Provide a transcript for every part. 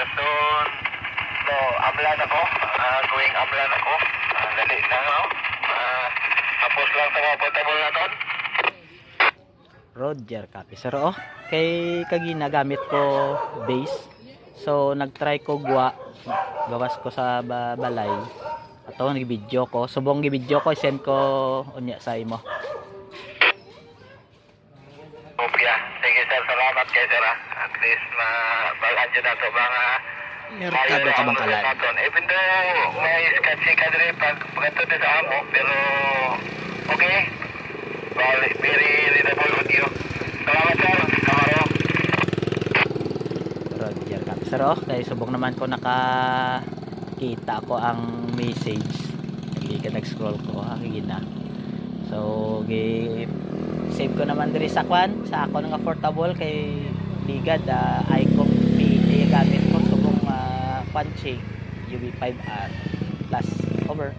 Kason, so, amlan ako. Going amlan ako. Dali lang ako. Tapos lang sa mga portable na ton. Roger, copy sir. Oh, kay kagina gamit ko base. So nagtry ko gawas ko sa balay. Ato nag-video ko. Subong gi-video ko send ko unya sa imo. Kopya. Sige sir, salamat kay sir. At least balaan dyan na ito mga Merkado ka bang kalan? Even though may sketchy ka rin pag ito din sa amo, pero okay. Very readable audio. Salamat sir, kamaro. Roger, copy sir. Oh, kay subong naman ko nakakita ko ang message. Hindi ka nag-scroll ko kagina. So, save ko naman diri sa kwan, sa ako nga portable kay ligad icon PA gamit ko subong punching UV5R plus over.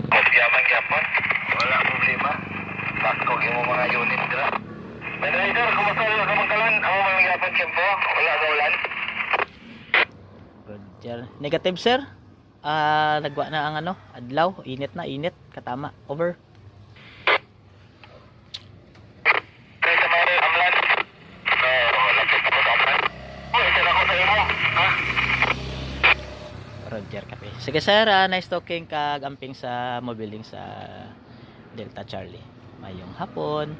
Kopya man gyapon. Wala problema. Bakog yung mga unit dira. May rider, kumusta ka magkalan? Ako mga gyapon tiyempo. Wala ka ulan. Roger. Negative sir. Nagwa na ang adlaw, init na init, katama. Over. Kaya sa mga amlan. Lapit ako sa amlan. Ito na ako sa imo. Ha? Roger, kape. Sige sir, nice talking kagamping sa mobiling sa Delta Charlie. Mayong hapon.